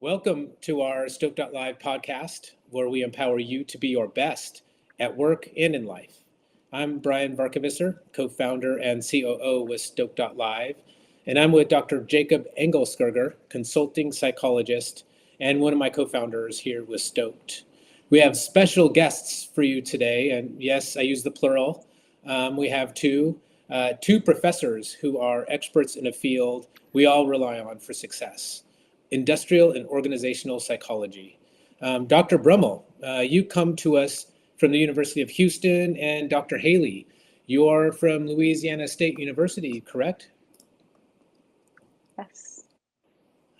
Welcome to our Stoked Up Live podcast, where we empower you to be your best at work and in life. I'm Brian Varkevisser, co-founder and COO with Stoked.live, and I'm with Dr. Jacob Engelskirger, consulting psychologist, and one of my co-founders here with Stoked. We have special guests for you today, and yes, I use the plural. We have two professors who are experts in a field we all rely on for success: industrial and organizational psychology. Dr. Brummel, you come to us from the University of Houston, and Dr. Haley, you are from Louisiana State University, correct? Yes.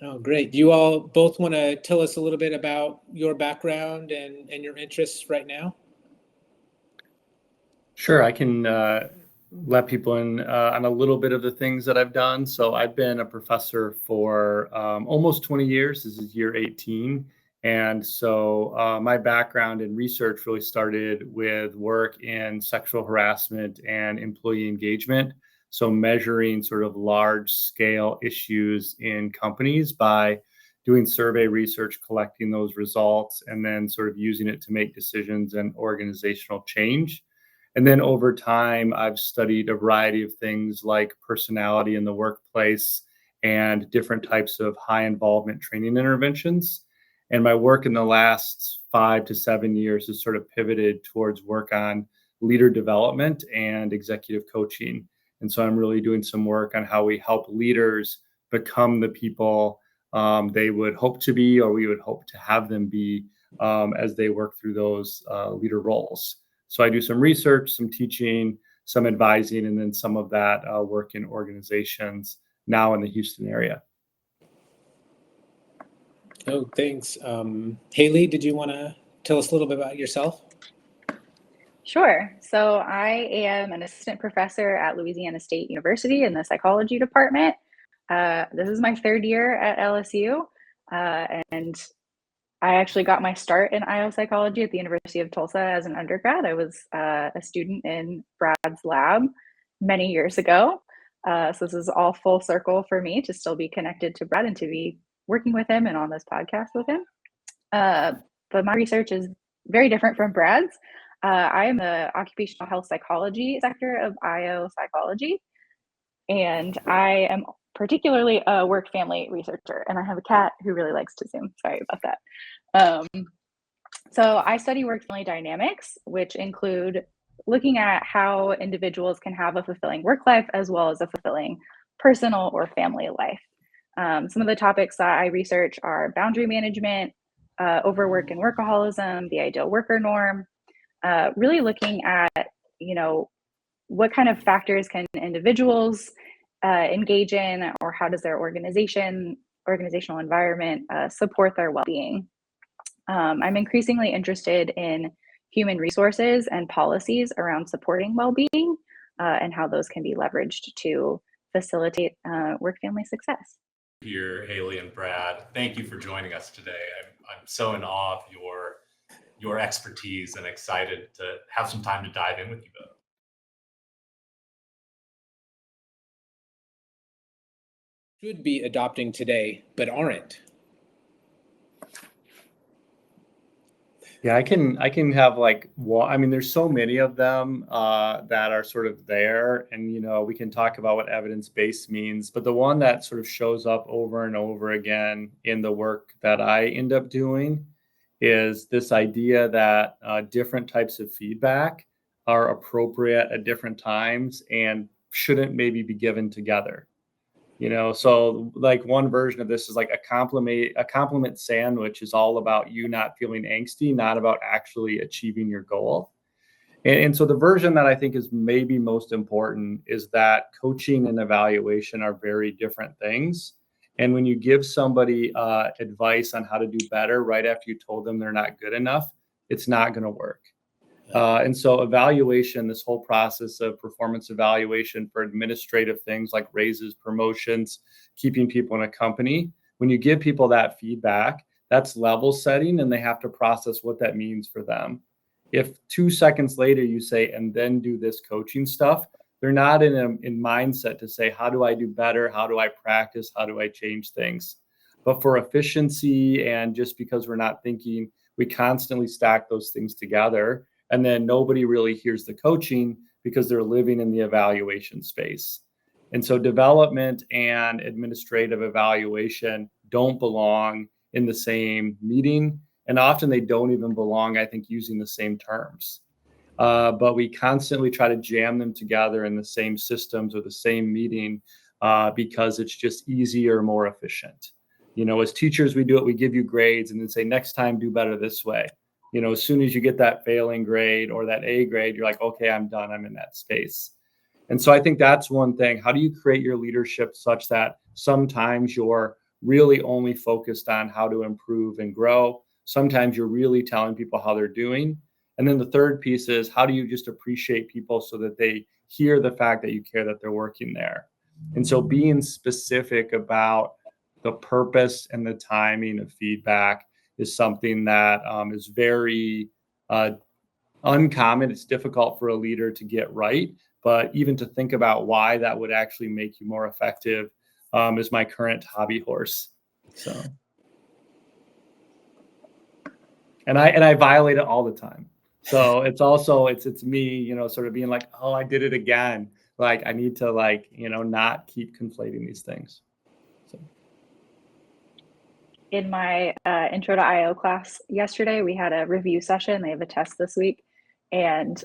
Oh, great. Do you all both want to tell us a little bit about your background and your interests right now? Sure, I can let people in on a little bit of the things that I've done. So I've been a professor for almost 20 years. This is year 18. And so my background in research really started with work in sexual harassment and employee engagement. So measuring sort of large scale issues in companies by doing survey research, collecting those results, and then sort of using it to make decisions and organizational change. And then over time, I've studied a variety of things like personality in the workplace and different types of high involvement training interventions. And my work in the last 5 to 7 years has sort of pivoted towards work on leader development and executive coaching. And so I'm really doing some work on how we help leaders become the people they would hope to be, or we would hope to have them be as they work through those leader roles. So I do some research, some teaching, some advising, and then some of that work in organizations now in the Houston area. Oh, thanks. Haley, did you want to tell us a little bit about yourself? Sure. So I am an assistant professor at Louisiana State University in the psychology department. This is my third year at LSU, and I actually got my start in IO psychology at the University of Tulsa as an undergrad. I was a student in Brad's lab many years ago. So this is all full circle for me to still be connected to Brad and to be working with him and on this podcast with him. But my research is very different from Brad's. I am the occupational health psychology sector of IO psychology, and I am particularly a work family researcher, and I have a cat who really likes to zoom. Sorry about that. So I study work family dynamics, which include looking at how individuals can have a fulfilling work life as well as a fulfilling personal or family life. Some of the topics that I research are boundary management, overwork and workaholism, the ideal worker norm, really looking at, what kind of factors can individuals engage in, or how does their organizational environment support their well-being. I'm increasingly interested in human resources and policies around supporting well-being and how those can be leveraged to facilitate work-family success. Here, Haley and Brad, thank you for joining us today. I'm so in awe of your expertise and excited to have some time to dive in with you both. Should be adopting today, but aren't. Yeah, I can have there's so many of them that are sort of there, and we can talk about what evidence-based means, but the one that sort of shows up over and over again in the work that I end up doing is this idea that different types of feedback are appropriate at different times and shouldn't maybe be given together. So like one version of this is like a compliment sandwich is all about you not feeling angsty, not about actually achieving your goal. And so the version that I think is maybe most important is that coaching and evaluation are very different things. And when you give somebody advice on how to do better right after you told them they're not good enough, it's not going to work. And so evaluation, this whole process of performance evaluation for administrative things like raises, promotions, keeping people in a company, when you give people that feedback, that's level setting, and they have to process what that means for them. If 2 seconds later you say, and then do this coaching stuff, they're not in mindset to say, how do I do better? How do I practice? How do I change things? But for efficiency and just because we're not thinking, we constantly stack those things together. And then nobody really hears the coaching because they're living in the evaluation space. And so development and administrative evaluation don't belong in the same meeting. And often they don't even belong, I think, using the same terms. But we constantly try to jam them together in the same systems or the same meeting because it's just easier, more efficient. As teachers, we do it, we give you grades and then say, next time, do better this way. As soon as you get that failing grade or that A grade, you're like, okay, I'm done. I'm in that space. And so I think that's one thing. How do you create your leadership such that sometimes you're really only focused on how to improve and grow? Sometimes you're really telling people how they're doing. And then the third piece is, how do you just appreciate people so that they hear the fact that you care that they're working there? And so being specific about the purpose and the timing of feedback is something that is very uncommon. It's difficult for a leader to get right, but even to think about why that would actually make you more effective is my current hobby horse. So, and I violate it all the time. So it's also, it's me, sort of being like, oh, I did it again. Like I need to not keep conflating these things. So. In my intro to IO class yesterday, we had a review session. They have a test this week. And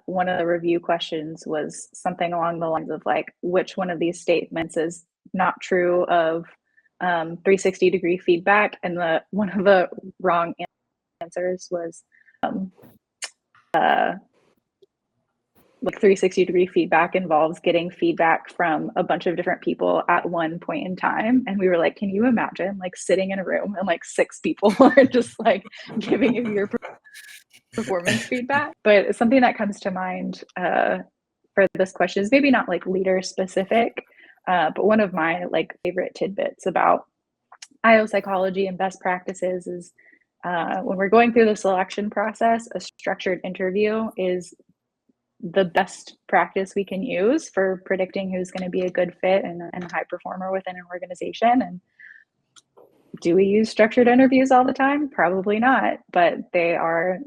one of the review questions was something along the lines of like, which one of these statements is not true of 360-degree feedback? And one of the wrong answers was like 360-degree feedback involves getting feedback from a bunch of different people at one point in time. And we were like, can you imagine like sitting in a room and like 6 people are just like giving you your performance feedback? But something that comes to mind for this question is maybe not like leader specific, but one of my like favorite tidbits about IO psychology and best practices is when we're going through the selection process, a structured interview is the best practice we can use for predicting who's going to be a good fit and a high performer within an organization. And do we use structured interviews all the time? Probably not, but they are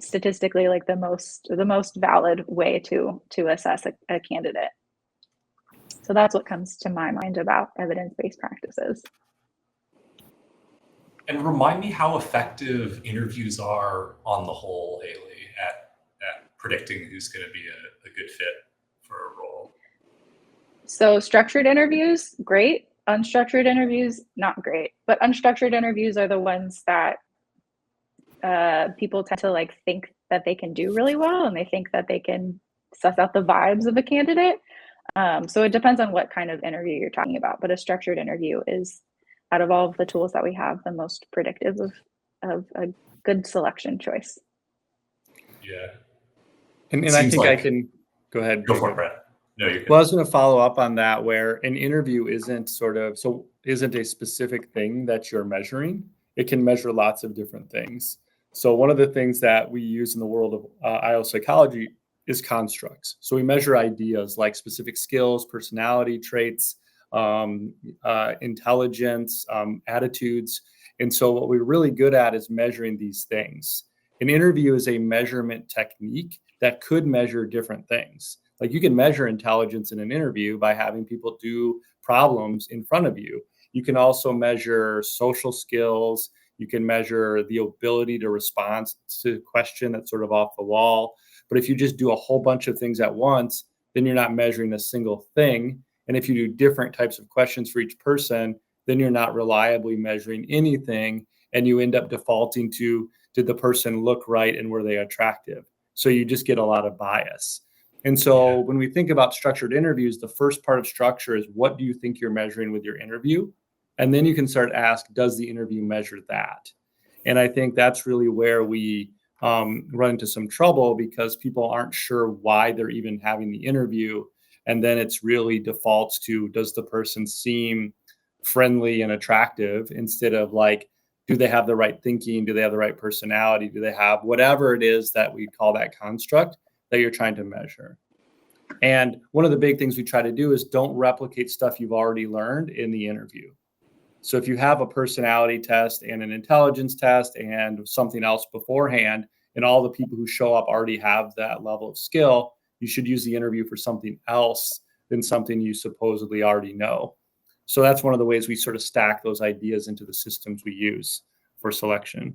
statistically like the most valid way to assess a candidate. So that's what comes to my mind about evidence-based practices. And remind me how effective interviews are on the whole, Ailey, at predicting who's going to be a good fit for a role. So structured interviews, great. Unstructured interviews, not great. But unstructured interviews are the ones that people tend to like think that they can do really well, and they think that they can suss out the vibes of a candidate. So it depends on what kind of interview you're talking about. But a structured interview is, out of all of the tools that we have, the most predictive of a good selection choice. Yeah. And I think I can go ahead. Go for it, Brett. No, you're good. Well, I was going to follow up on that, where an interview isn't a specific thing that you're measuring. It can measure lots of different things. So one of the things that we use in the world of IO psychology is constructs. So we measure ideas like specific skills, personality traits, intelligence, attitudes. And so what we're really good at is measuring these things. An interview is a measurement technique that could measure different things. Like you can measure intelligence in an interview by having people do problems in front of you. You can also measure social skills. You can measure the ability to respond to a question that's sort of off the wall. But if you just do a whole bunch of things at once, then you're not measuring a single thing. And if you do different types of questions for each person, then you're not reliably measuring anything. And you end up defaulting to, did the person look right and were they attractive? So you just get a lot of bias. And so when we think about structured interviews, the first part of structure is, what do you think you're measuring with your interview? And then you can start to ask, does the interview measure that? And I think that's really where we run into some trouble, because people aren't sure why they're even having the interview. And then it's really defaults to, does the person seem friendly and attractive, instead of like, do they have the right thinking? Do they have the right personality? Do they have whatever it is that we call that construct that you're trying to measure? And one of the big things we try to do is don't replicate stuff you've already learned in the interview. So if you have a personality test and an intelligence test and something else beforehand, and all the people who show up already have that level of skill, you should use the interview for something else than something you supposedly already know. So that's one of the ways we sort of stack those ideas into the systems we use for selection.